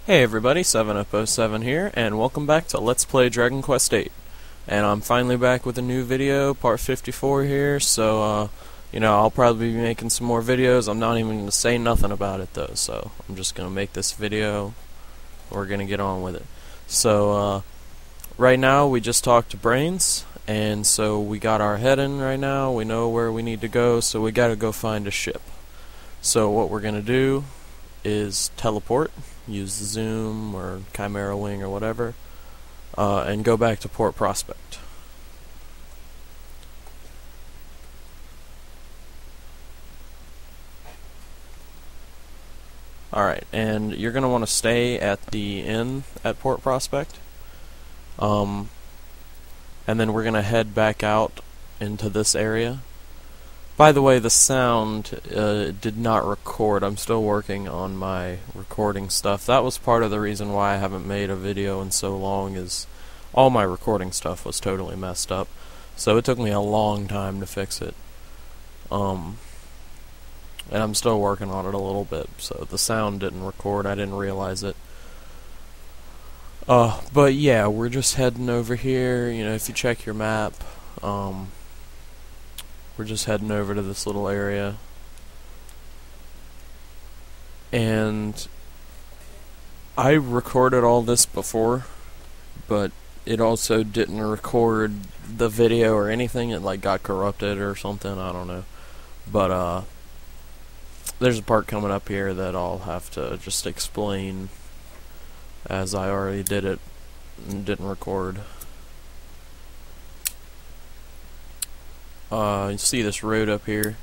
Hey everybody, 7up07 here, and welcome back to Let's Play Dragon Quest VIII. And I'm finally back with a new video, part 54 here, so, I'll probably be making some more videos. I'm not even going to say nothing about it though, so I'm just going to make this video. We're going to get on with it. So, right now we just talked to Brains, and so we got our head in right now. We know where we need to go, so we got to go find a ship. So what we're going to do is teleport, use the Zoom or Chimera Wing or whatever, and go back to Port Prospect. Alright, and you're going to want to stay at the inn at Port Prospect, and then we're going to head back out into this area. By the way, the sound did not record. I'm still working on my recording stuff. That was part of the reason why I haven't made a video in so long, is all my recording stuff was totally messed up. So it took me a long time to fix it. And I'm still working on it a little bit, so the sound didn't record. I didn't realize it. But yeah, we're just heading over here. You know, if you check your map, we're just heading over to this little area, and I recorded all this before, but it also didn't record the video or anything. It like got corrupted or something, I don't know. But there's a part coming up here that I'll have to just explain, as I already did it and didn't record. You see this road up here,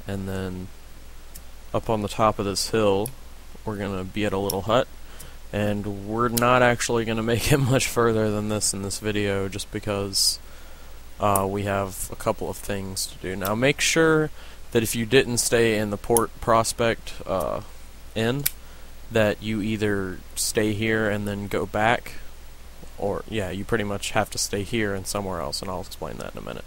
and then up on the top of this hill we're gonna be at a little hut, and we're not actually gonna make it much further than this in this video, just because we have a couple of things to do. Now make sure that if you didn't stay in the Port Prospect Inn, that you either stay here and then go back, or yeah, you pretty much have to stay here and somewhere else, and I'll explain that in a minute.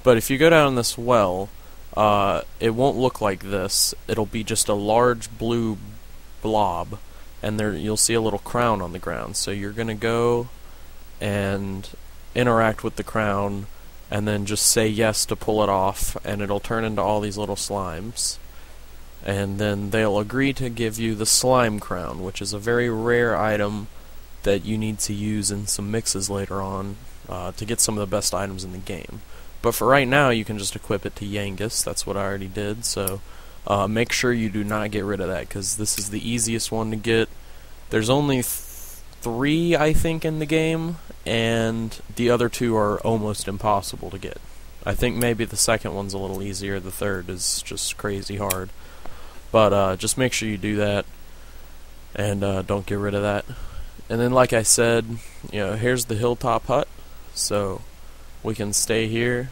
But if you go down this well, it won't look like this. It'll be just a large blue blob, and there you'll see a little crown on the ground. So you're gonna go and interact with the crown, and then just say yes to pull it off, and it'll turn into all these little slimes. And then they'll agree to give you the slime crown, which is a very rare item that you need to use in some mixes later on to get some of the best items in the game. But for right now, you can just equip it to Yangus. That's what I already did, so make sure you do not get rid of that, because this is the easiest one to get. There's only 3, I think, in the game, and the other 2 are almost impossible to get. I think maybe the second one's a little easier, the third is just crazy hard. But just make sure you do that, and don't get rid of that. And then, like I said, here's the Hilltop hut, so we can stay here,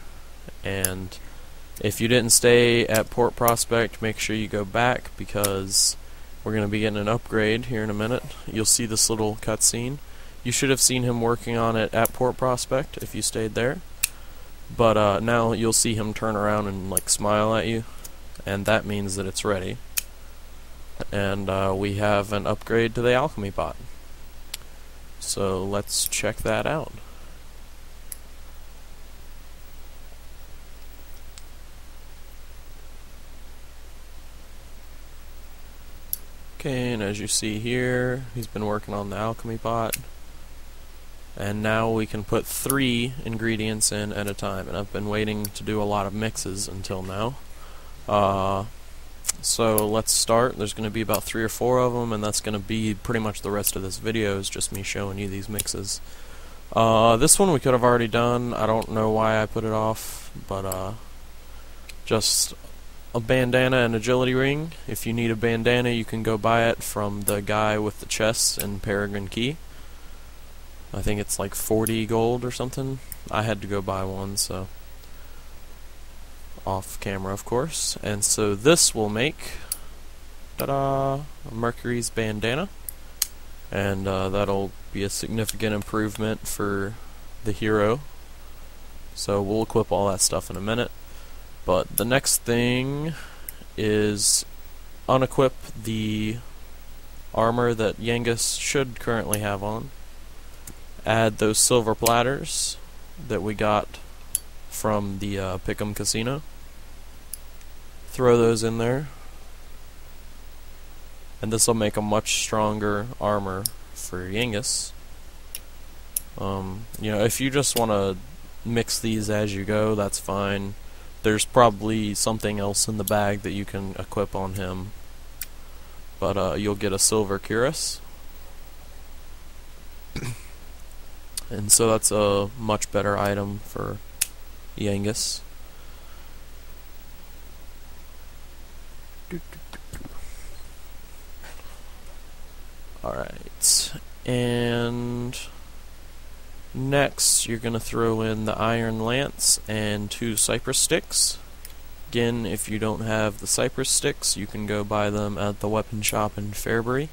and if you didn't stay at Port Prospect, make sure you go back, because we're going to be getting an upgrade here in a minute. You'll see this little cutscene. You should have seen him working on it at Port Prospect if you stayed there, but now you'll see him turn around and like smile at you, and that means that it's ready. And we have an upgrade to the alchemy pot, so let's check that out. Okay, and as you see here, he's been working on the alchemy pot, and now we can put 3 ingredients in at a time, and I've been waiting to do a lot of mixes until now. So let's start. There's going to be about 3 or 4 of them, and that's going to be pretty much the rest of this video, is just me showing you these mixes. This one we could have already done. I don't know why I put it off, but just a bandana and agility ring. If you need a bandana, you can go buy it from the guy with the chests in Peregrine Key. I think it's like 40 gold or something. I had to go buy one, so off camera, of course. And so this will make, ta-da, Mercury's bandana, and that'll be a significant improvement for the hero. So we'll equip all that stuff in a minute. But the next thing is unequip the armor that Yengus should currently have on. Add those silver platters that we got from the Pick'em Casino. Throw those in there. And this will make a much stronger armor for Yengus. You know, if you just want to mix these as you go, that's fine. There's probably something else in the bag that you can equip on him. But you'll get a silver cuirass. And so that's a much better item for Yengus. Alright, and next you're going to throw in the iron lance and 2 cypress sticks. Again, if you don't have the cypress sticks, you can go buy them at the weapon shop in Fairbury.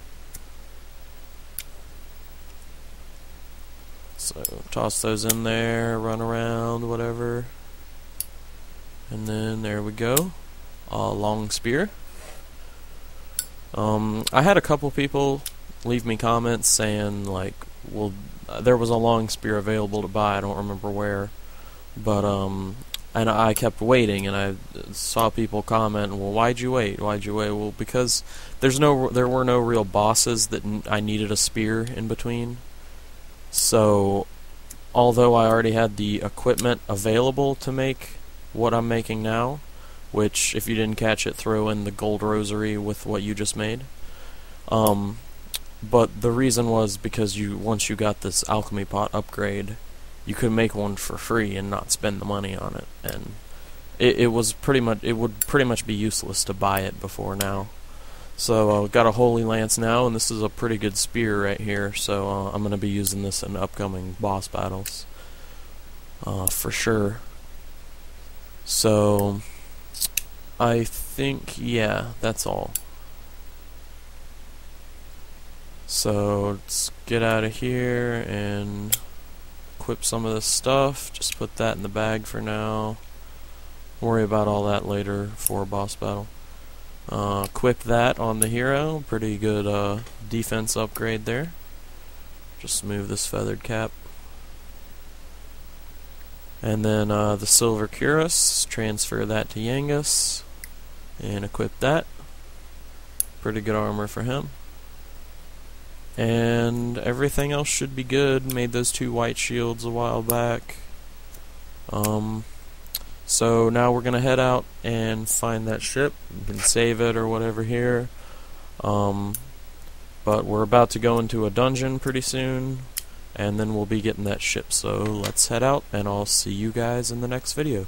So toss those in there, run around, whatever. And then there we go. A long spear. I had a couple people leave me comments saying, like, well, there was a long spear available to buy, I don't remember where, but and I kept waiting, and I saw people comment, well, why'd you wait? Well, because there were no real bosses that I needed a spear in between. So although I already had the equipment available to make what I'm making now, which, if you didn't catch it, throw in the gold rosary with what you just made. But the reason was because once you got this alchemy pot upgrade, you could make one for free and not spend the money on it, and it would pretty much be useless to buy it before now. So got a holy lance now, and this is a pretty good spear right here. So I'm gonna be using this in upcoming boss battles, for sure. So I think, yeah, that's all. So let's get out of here and equip some of this stuff. Just put that in the bag for now. Worry about all that later for a boss battle. Equip that on the hero. Pretty good defense upgrade there. Just move this feathered cap. And then the silver cuirass, transfer that to Yengus and equip that. Pretty good armor for him. And everything else should be good. Made those 2 white shields a while back. So now we're gonna head out and find that ship. You can save it or whatever here. But we're about to go into a dungeon pretty soon, and then we'll be getting that ship. So let's head out, and I'll see you guys in the next video.